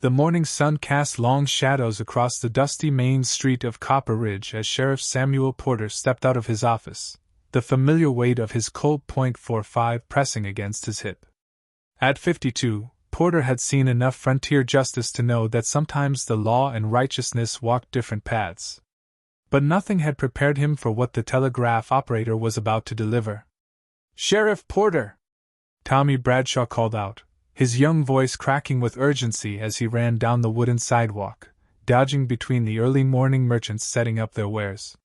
The morning sun cast long shadows across the dusty main street of Copper Ridge as Sheriff Samuel Porter stepped out of his office, the familiar weight of his Colt .45 pressing against his hip. At 52, Porter had seen enough frontier justice to know that sometimes the law and righteousness walked different paths. But nothing had prepared him for what the telegraph operator was about to deliver. "Sheriff Porter!" Tommy Bradshaw called out, his young voice cracking with urgency as he ran down the wooden sidewalk, dodging between the early morning merchants setting up their wares.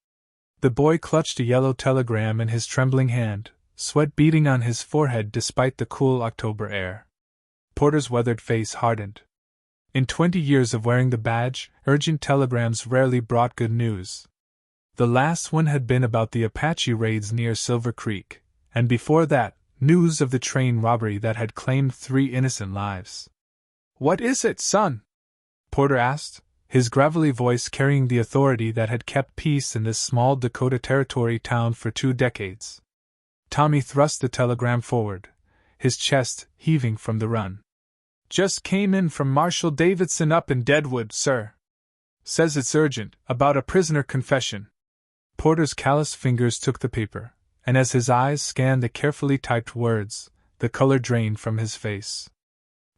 The boy clutched a yellow telegram in his trembling hand, sweat beading on his forehead despite the cool October air. Porter's weathered face hardened. In 20 years of wearing the badge, urgent telegrams rarely brought good news. The last one had been about the Apache raids near Silver Creek, and before that, news of the train robbery that had claimed 3 innocent lives. "What is it, son?" Porter asked, his gravelly voice carrying the authority that had kept peace in this small Dakota Territory town for 2 decades. Tommy thrust the telegram forward, his chest heaving from the run. "Just came in from Marshal Davidson up in Deadwood, sir. Says it's urgent, about a prisoner confession." Porter's callous fingers took the paper, and as his eyes scanned the carefully typed words, the color drained from his face.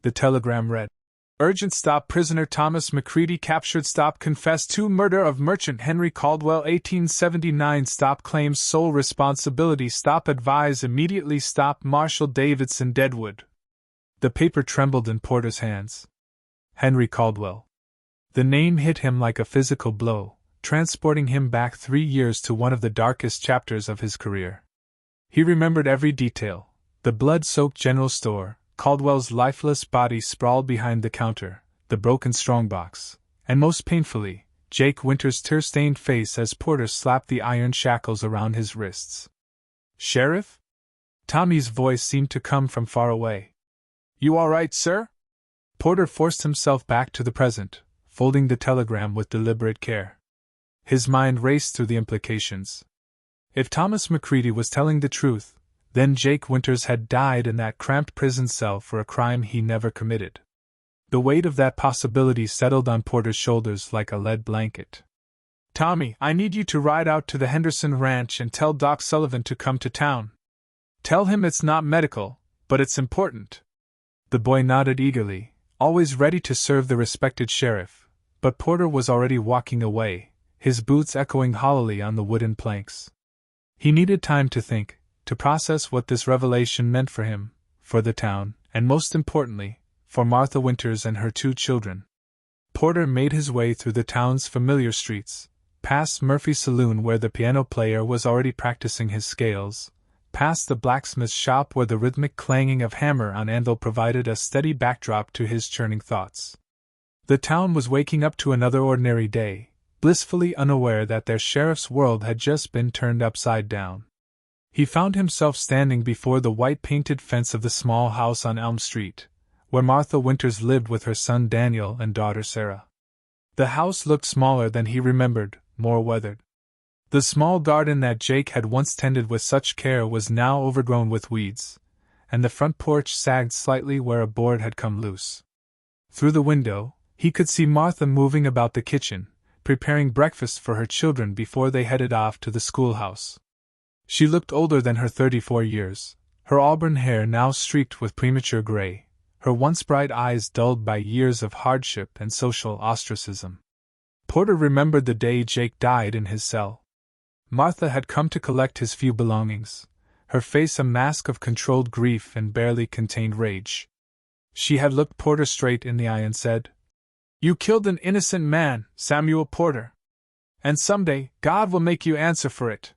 The telegram read, "Urgent stop prisoner Thomas McCready captured stop confessed to murder of merchant Henry Caldwell 1879 stop claims sole responsibility stop advise immediately stop Marshal Davidson Deadwood." The paper trembled in Porter's hands. Henry Caldwell. The name hit him like a physical blow, transporting him back 3 years to one of the darkest chapters of his career. He remembered every detail: the blood-soaked general store, Caldwell's lifeless body sprawled behind the counter, the broken strongbox, and most painfully, Jake Winter's tear-stained face as Porter slapped the iron shackles around his wrists. "Sheriff?" Tommy's voice seemed to come from far away. "You all right, sir?" Porter forced himself back to the present, folding the telegram with deliberate care. His mind raced through the implications. If Thomas McCready was telling the truth, then Jake Winters had died in that cramped prison cell for a crime he never committed. The weight of that possibility settled on Porter's shoulders like a lead blanket. "Tommy, I need you to ride out to the Henderson Ranch and tell Doc Sullivan to come to town. Tell him it's not medical, but it's important." The boy nodded eagerly, always ready to serve the respected sheriff, but Porter was already walking away, his boots echoing hollowly on the wooden planks. He needed time to think, to process what this revelation meant for him, for the town, and most importantly, for Martha Winters and her 2 children. Porter made his way through the town's familiar streets, past Murphy's saloon where the piano player was already practicing his scales, past the blacksmith's shop where the rhythmic clanging of hammer on anvil provided a steady backdrop to his churning thoughts. The town was waking up to another ordinary day, blissfully unaware that their sheriff's world had just been turned upside down. He found himself standing before the white-painted fence of the small house on Elm Street, where Martha Winters lived with her son Daniel and daughter Sarah. The house looked smaller than he remembered, more weathered. The small garden that Jake had once tended with such care was now overgrown with weeds, and the front porch sagged slightly where a board had come loose. Through the window, he could see Martha moving about the kitchen, preparing breakfast for her children before they headed off to the schoolhouse. She looked older than her 34 years, her auburn hair now streaked with premature gray, her once bright eyes dulled by years of hardship and social ostracism. Porter remembered the day Jake died in his cell. Martha had come to collect his few belongings, her face a mask of controlled grief and barely contained rage. She had looked Porter straight in the eye and said, "You killed an innocent man, Samuel Porter. And someday, God will make you answer for it."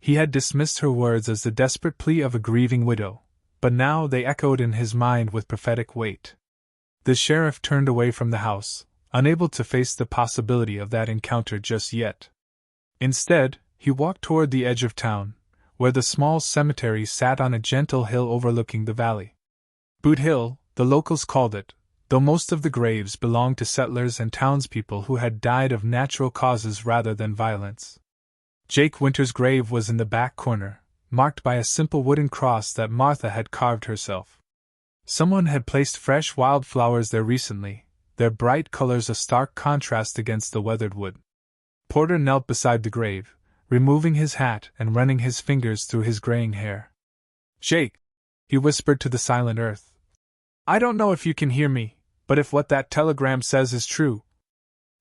He had dismissed her words as the desperate plea of a grieving widow, but now they echoed in his mind with prophetic weight. The sheriff turned away from the house, unable to face the possibility of that encounter just yet. Instead, he walked toward the edge of town, where the small cemetery sat on a gentle hill overlooking the valley. Boot Hill, the locals called it, though most of the graves belonged to settlers and townspeople who had died of natural causes rather than violence. Jake Winter's grave was in the back corner, marked by a simple wooden cross that Martha had carved herself. Someone had placed fresh wildflowers there recently, their bright colors a stark contrast against the weathered wood. Porter knelt beside the grave, removing his hat and running his fingers through his graying hair. "Jake," he whispered to the silent earth. "I don't know if you can hear me, but if what that telegram says is true..."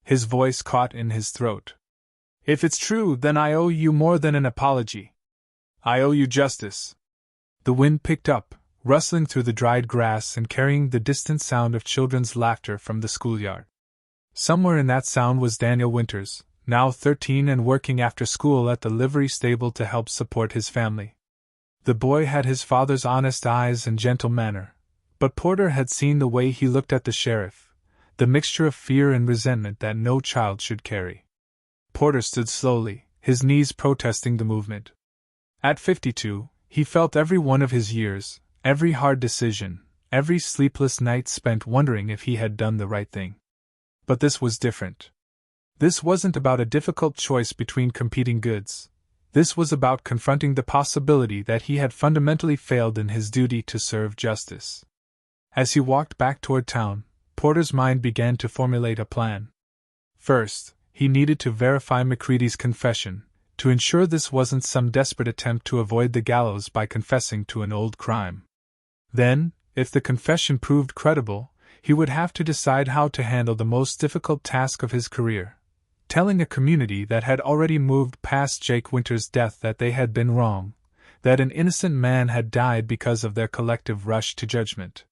His voice caught in his throat. "If it's true, then I owe you more than an apology. I owe you justice." The wind picked up, rustling through the dried grass and carrying the distant sound of children's laughter from the schoolyard. Somewhere in that sound was Daniel Winters, now 13 and working after school at the livery stable to help support his family. The boy had his father's honest eyes and gentle manner, but Porter had seen the way he looked at the sheriff, the mixture of fear and resentment that no child should carry. Porter stood slowly, his knees protesting the movement. At 52, he felt every one of his years, every hard decision, every sleepless night spent wondering if he had done the right thing. But this was different. This wasn't about a difficult choice between competing goods. This was about confronting the possibility that he had fundamentally failed in his duty to serve justice. As he walked back toward town, Porter's mind began to formulate a plan. First, he needed to verify McCready's confession, to ensure this wasn't some desperate attempt to avoid the gallows by confessing to an old crime. Then, if the confession proved credible, he would have to decide how to handle the most difficult task of his career: telling a community that had already moved past Jake Winters' death that they had been wrong, that an innocent man had died because of their collective rush to judgment.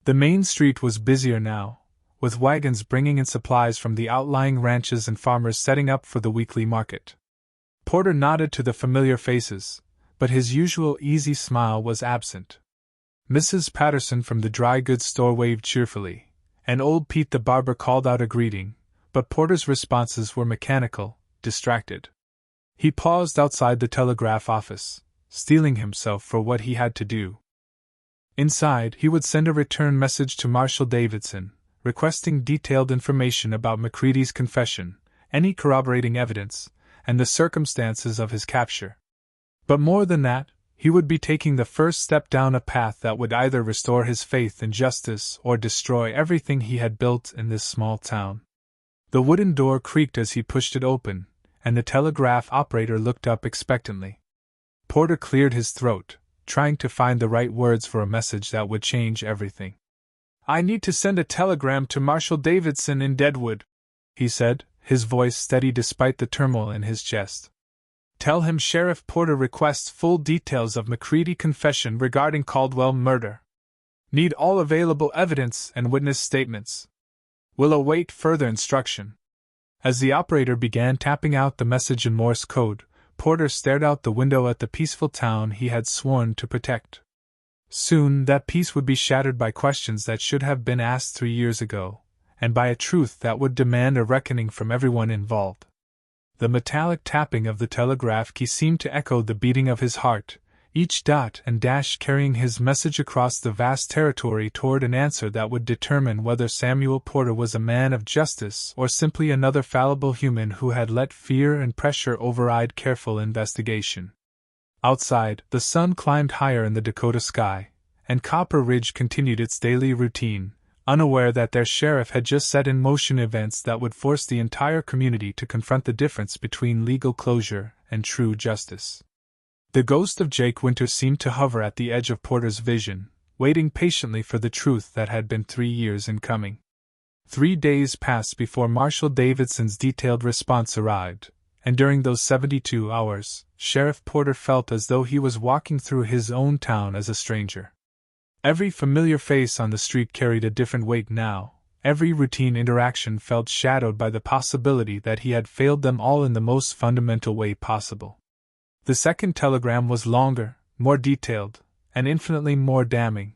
The main street was busier now, with wagons bringing in supplies from the outlying ranches and farmers setting up for the weekly market. Porter nodded to the familiar faces, but his usual easy smile was absent. Mrs. Patterson from the dry goods store waved cheerfully, and old Pete the barber called out a greeting, but Porter's responses were mechanical, distracted. He paused outside the telegraph office, steeling himself for what he had to do. Inside, he would send a return message to Marshal Davidson, requesting detailed information about McCready's confession, any corroborating evidence, and the circumstances of his capture. But more than that, he would be taking the first step down a path that would either restore his faith in justice or destroy everything he had built in this small town. The wooden door creaked as he pushed it open, and the telegraph operator looked up expectantly. Porter cleared his throat, trying to find the right words for a message that would change everything. "I need to send a telegram to Marshal Davidson in Deadwood," he said, his voice steady despite the turmoil in his chest. "Tell him Sheriff Porter requests full details of McCready confession regarding Caldwell murder. Need all available evidence and witness statements. Will await further instruction." As the operator began tapping out the message in Morse code, Porter stared out the window at the peaceful town he had sworn to protect. Soon that peace would be shattered by questions that should have been asked 3 years ago, and by a truth that would demand a reckoning from everyone involved. The metallic tapping of the telegraph key seemed to echo the beating of his heart, each dot and dash carrying his message across the vast territory toward an answer that would determine whether Samuel Porter was a man of justice or simply another fallible human who had let fear and pressure override careful investigation. Outside, the sun climbed higher in the Dakota sky, and Copper Ridge continued its daily routine, unaware that their sheriff had just set in motion events that would force the entire community to confront the difference between legal closure and true justice. The ghost of Jake Winters seemed to hover at the edge of Porter's vision, waiting patiently for the truth that had been 3 years in coming. 3 days passed before Marshal Davidson's detailed response arrived, and during those 72 hours, Sheriff Porter felt as though he was walking through his own town as a stranger. Every familiar face on the street carried a different weight now. Every routine interaction felt shadowed by the possibility that he had failed them all in the most fundamental way possible. The second telegram was longer, more detailed, and infinitely more damning.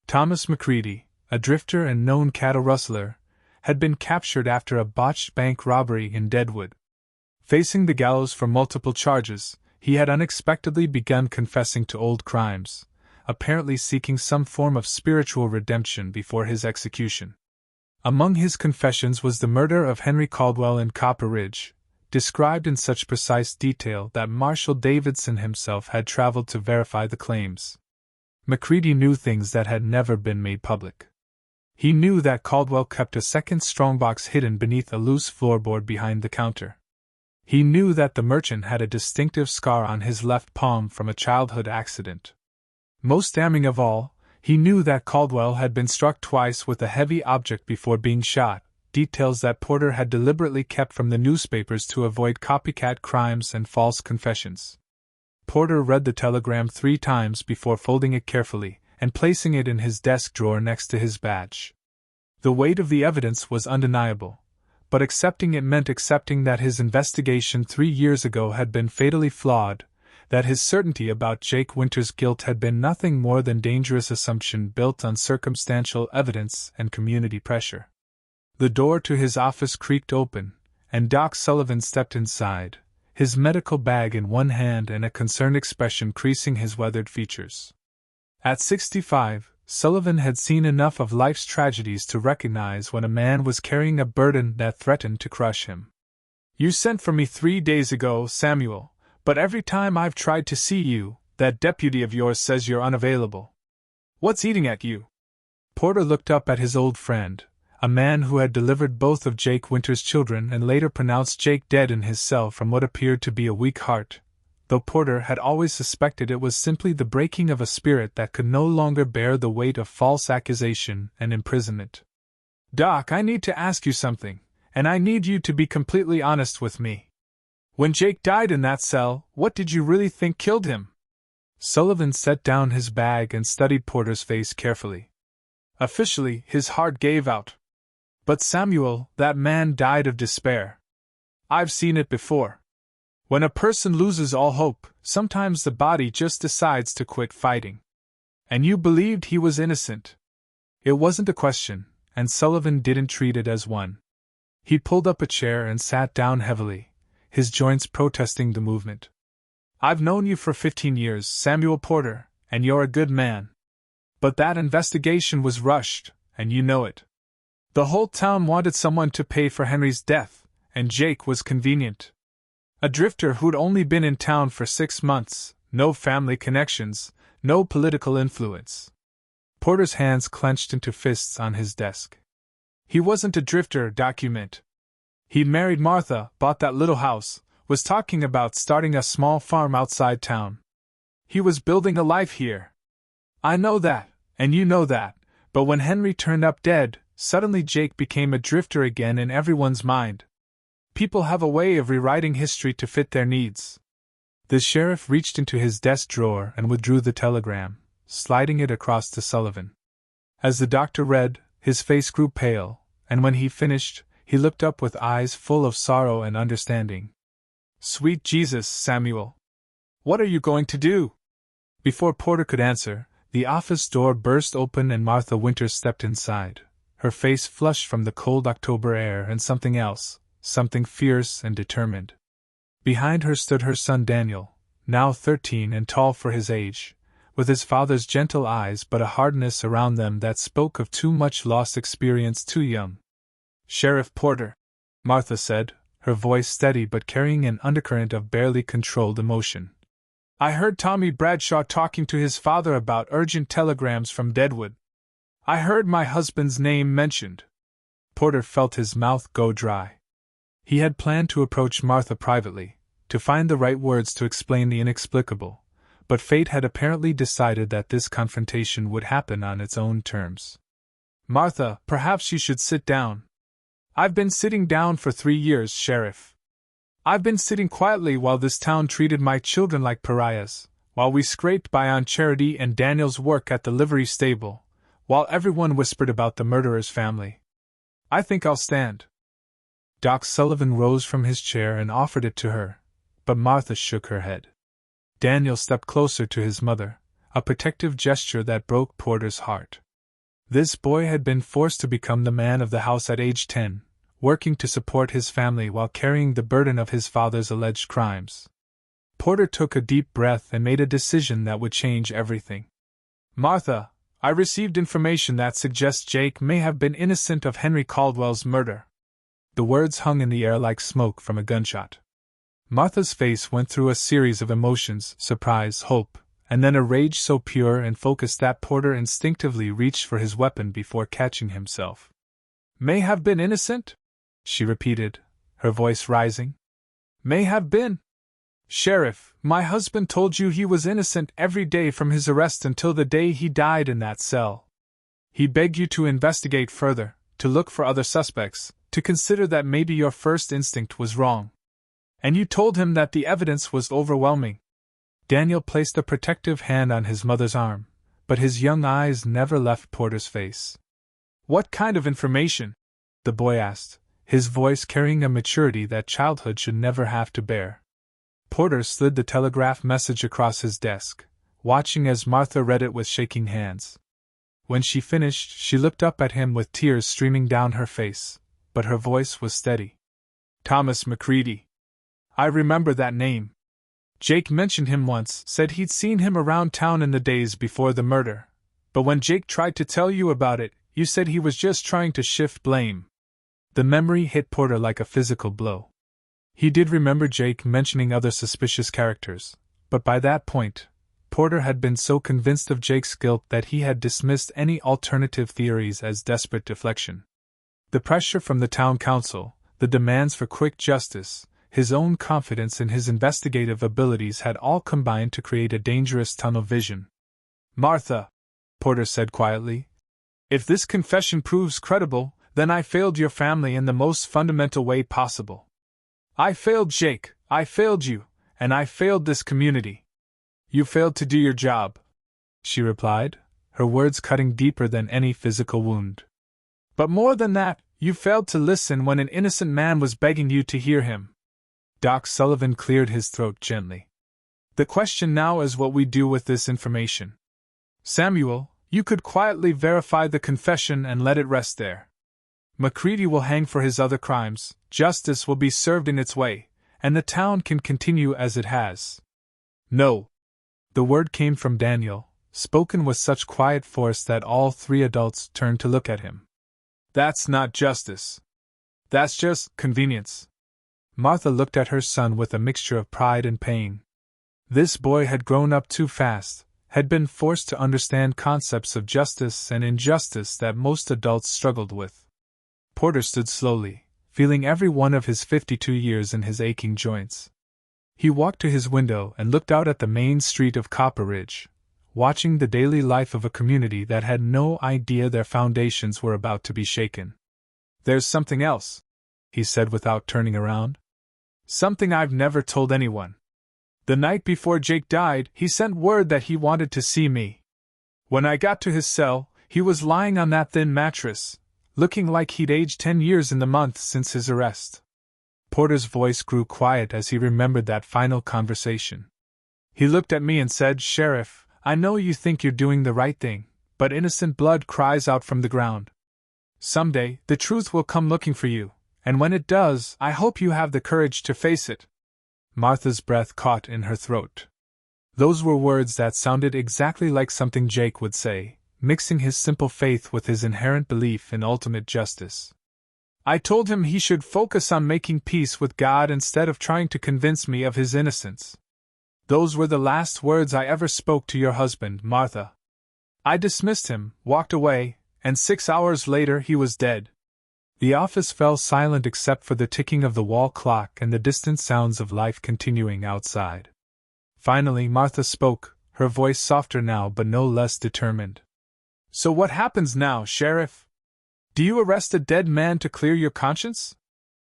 Thomas McCready, a drifter and known cattle rustler, had been captured after a botched bank robbery in Deadwood. Facing the gallows for multiple charges, he had unexpectedly begun confessing to old crimes, apparently seeking some form of spiritual redemption before his execution. Among his confessions was the murder of Henry Caldwell in Copper Ridge, described in such precise detail that Marshal Davidson himself had traveled to verify the claims. McCready knew things that had never been made public. He knew that Caldwell kept a second strongbox hidden beneath a loose floorboard behind the counter. He knew that the merchant had a distinctive scar on his left palm from a childhood accident. Most damning of all, he knew that Caldwell had been struck twice with a heavy object before being shot, details that Porter had deliberately kept from the newspapers to avoid copycat crimes and false confessions. Porter read the telegram 3 times before folding it carefully and placing it in his desk drawer next to his badge. The weight of the evidence was undeniable, but accepting it meant accepting that his investigation 3 years ago had been fatally flawed, that his certainty about Jake Winter's guilt had been nothing more than dangerous assumption built on circumstantial evidence and community pressure. The door to his office creaked open, and Doc Sullivan stepped inside, his medical bag in one hand and a concerned expression creasing his weathered features. At 65, Sullivan had seen enough of life's tragedies to recognize when a man was carrying a burden that threatened to crush him. "You sent for me 3 days ago, Samuel, but every time I've tried to see you, that deputy of yours says you're unavailable. What's eating at you?" Porter looked up at his old friend, a man who had delivered both of Jake Winter's children and later pronounced Jake dead in his cell from what appeared to be a weak heart, though Porter had always suspected it was simply the breaking of a spirit that could no longer bear the weight of false accusation and imprisonment. "Doc, I need to ask you something, and I need you to be completely honest with me. When Jake died in that cell, what did you really think killed him?" Sullivan set down his bag and studied Porter's face carefully. "Officially, his heart gave out. But Samuel, that man died of despair. I've seen it before. When a person loses all hope, sometimes the body just decides to quit fighting. And you believed he was innocent." It wasn't a question, and Sullivan didn't treat it as one. He pulled up a chair and sat down heavily, his joints protesting the movement. "I've known you for 15 years, Samuel Porter, and you're a good man. But that investigation was rushed, and you know it. The whole town wanted someone to pay for Henry's death, and Jake was convenient. A drifter who'd only been in town for 6 months, no family connections, no political influence." Porter's hands clenched into fists on his desk. "He wasn't a drifter, document. He'd married Martha, bought that little house, was talking about starting a small farm outside town. He was building a life here. I know that, and you know that, but when Henry turned up dead, suddenly Jake became a drifter again in everyone's mind. People have a way of rewriting history to fit their needs." The sheriff reached into his desk drawer and withdrew the telegram, sliding it across to Sullivan. As the doctor read, his face grew pale, and when he finished, he looked up with eyes full of sorrow and understanding. "Sweet Jesus, Samuel! What are you going to do?" Before Porter could answer, the office door burst open and Martha Winters stepped inside, her face flushed from the cold October air and something else, something fierce and determined. Behind her stood her son Daniel, now 13 and tall for his age, with his father's gentle eyes but a hardness around them that spoke of too much lost experience too young. "Sheriff Porter," Martha said, her voice steady but carrying an undercurrent of barely controlled emotion. "I heard Tommy Bradshaw talking to his father about urgent telegrams from Deadwood. I heard my husband's name mentioned." Porter felt his mouth go dry. He had planned to approach Martha privately, to find the right words to explain the inexplicable, but fate had apparently decided that this confrontation would happen on its own terms. "Martha, perhaps you should sit down." "I've been sitting down for 3 years, Sheriff. I've been sitting quietly while this town treated my children like pariahs, while we scraped by on Charity and Daniel's work at the livery stable, while everyone whispered about the murderer's family. I think I'll stand." Doc Sullivan rose from his chair and offered it to her, but Martha shook her head. Daniel stepped closer to his mother, a protective gesture that broke Porter's heart. This boy had been forced to become the man of the house at age 10, working to support his family while carrying the burden of his father's alleged crimes. Porter took a deep breath and made a decision that would change everything. "Martha, I received information that suggests Jake may have been innocent of Henry Caldwell's murder." The words hung in the air like smoke from a gunshot. Martha's face went through a series of emotions: surprise, hope, and then a rage so pure and focused that Porter instinctively reached for his weapon before catching himself. "May have been innocent?" she repeated, her voice rising. "May have been? Sheriff, my husband told you he was innocent every day from his arrest until the day he died in that cell. He begged you to investigate further, to look for other suspects, to consider that maybe your first instinct was wrong. And you told him that the evidence was overwhelming." Daniel placed a protective hand on his mother's arm, but his young eyes never left Porter's face. "What kind of information?" the boy asked, his voice carrying a maturity that childhood should never have to bear. Porter slid the telegraph message across his desk, watching as Martha read it with shaking hands. When she finished, she looked up at him with tears streaming down her face, but her voice was steady. "Thomas McCready. I remember that name. Jake mentioned him once, said he'd seen him around town in the days before the murder. But when Jake tried to tell you about it, you said he was just trying to shift blame." The memory hit Porter like a physical blow. He did remember Jake mentioning other suspicious characters, but by that point, Porter had been so convinced of Jake's guilt that he had dismissed any alternative theories as desperate deflection. The pressure from the town council, the demands for quick justice, his own confidence in his investigative abilities had all combined to create a dangerous tunnel vision. "Martha," Porter said quietly, "if this confession proves credible, then I failed your family in the most fundamental way possible. I failed Jake, I failed you, and I failed this community." "You failed to do your job," she replied, her words cutting deeper than any physical wound. "But more than that, you failed to listen when an innocent man was begging you to hear him." Doc Sullivan cleared his throat gently. "The question now is what we do with this information. Samuel, you could quietly verify the confession and let it rest there. McCready will hang for his other crimes, justice will be served in its way, and the town can continue as it has." "No." The word came from Daniel, spoken with such quiet force that all three adults turned to look at him. "That's not justice. That's just convenience." Martha looked at her son with a mixture of pride and pain. This boy had grown up too fast, had been forced to understand concepts of justice and injustice that most adults struggled with. Porter stood slowly, feeling every one of his 52 years in his aching joints. He walked to his window and looked out at the main street of Copper Ridge, watching the daily life of a community that had no idea their foundations were about to be shaken. "There's something else," he said without turning around. "Something I've never told anyone. The night before Jake died, he sent word that he wanted to see me. When I got to his cell, he was lying on that thin mattress, looking like he'd aged 10 years in the month since his arrest." Porter's voice grew quiet as he remembered that final conversation. "He looked at me and said, 'Sheriff, I know you think you're doing the right thing, but innocent blood cries out from the ground. Someday, the truth will come looking for you, and when it does, I hope you have the courage to face it.'" Martha's breath caught in her throat. Those were words that sounded exactly like something Jake would say, mixing his simple faith with his inherent belief in ultimate justice. "I told him he should focus on making peace with God instead of trying to convince me of his innocence. Those were the last words I ever spoke to your husband, Martha. I dismissed him, walked away, and 6 hours later he was dead." The office fell silent except for the ticking of the wall clock and the distant sounds of life continuing outside. Finally Martha spoke, her voice softer now but no less determined. "So what happens now, Sheriff? Do you arrest a dead man to clear your conscience?"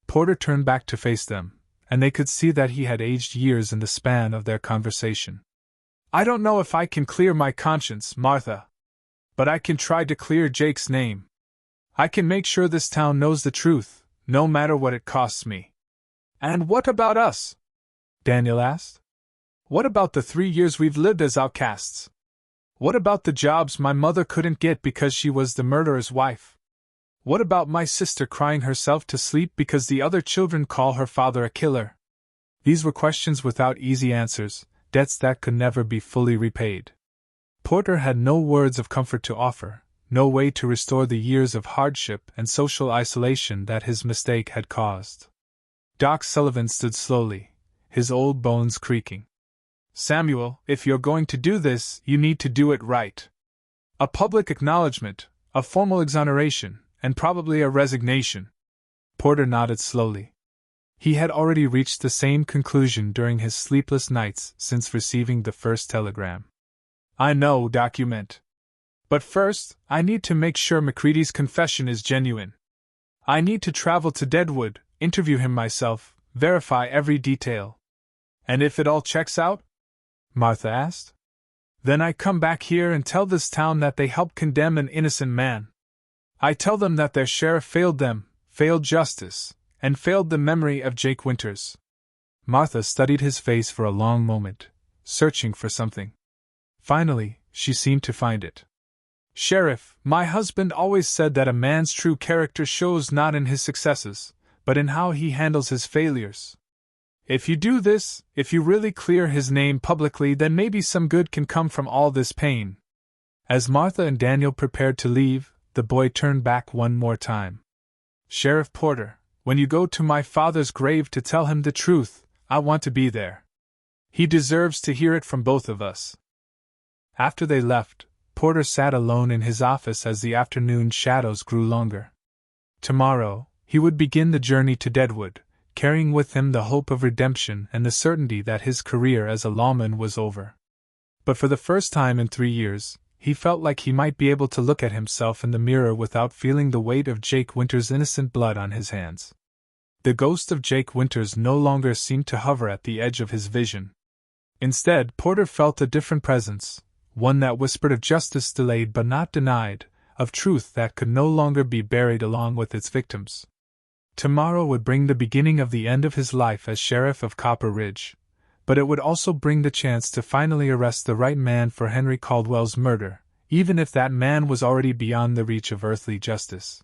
Porter turned back to face them, and they could see that he had aged years in the span of their conversation. "I don't know if I can clear my conscience, Martha. But I can try to clear Jake's name. I can make sure this town knows the truth, no matter what it costs me." "And what about us?" Daniel asked. "What about the 3 years we've lived as outcasts? What about the jobs my mother couldn't get because she was the murderer's wife? What about my sister crying herself to sleep because the other children call her father a killer?" These were questions without easy answers, debts that could never be fully repaid. Porter had no words of comfort to offer, no way to restore the years of hardship and social isolation that his mistake had caused. Doc Sullivan stood slowly, his old bones creaking. Samuel, if you're going to do this, you need to do it right. A public acknowledgement, a formal exoneration, and probably a resignation. Porter nodded slowly. He had already reached the same conclusion during his sleepless nights since receiving the first telegram. I know, document. But first, I need to make sure McCready's confession is genuine. I need to travel to Deadwood, interview him myself, verify every detail. And if it all checks out? Martha asked. Then I come back here and tell this town that they helped condemn an innocent man. I tell them that their sheriff failed them, failed justice, and failed the memory of Jake Winters. Martha studied his face for a long moment, searching for something. Finally, she seemed to find it. Sheriff, my husband always said that a man's true character shows not in his successes, but in how he handles his failures. If you do this, if you really clear his name publicly, then maybe some good can come from all this pain. As Martha and Daniel prepared to leave, the boy turned back one more time. Sheriff Porter, when you go to my father's grave to tell him the truth, I want to be there. He deserves to hear it from both of us. After they left, Porter sat alone in his office as the afternoon shadows grew longer. Tomorrow, he would begin the journey to Deadwood, carrying with him the hope of redemption and the certainty that his career as a lawman was over. But for the first time in 3 years, he felt like he might be able to look at himself in the mirror without feeling the weight of Jake Winters' innocent blood on his hands. The ghost of Jake Winters no longer seemed to hover at the edge of his vision. Instead, Porter felt a different presence, one that whispered of justice delayed but not denied, of truth that could no longer be buried along with its victims. Tomorrow would bring the beginning of the end of his life as sheriff of Copper Ridge, but it would also bring the chance to finally arrest the right man for Henry Caldwell's murder, even if that man was already beyond the reach of earthly justice.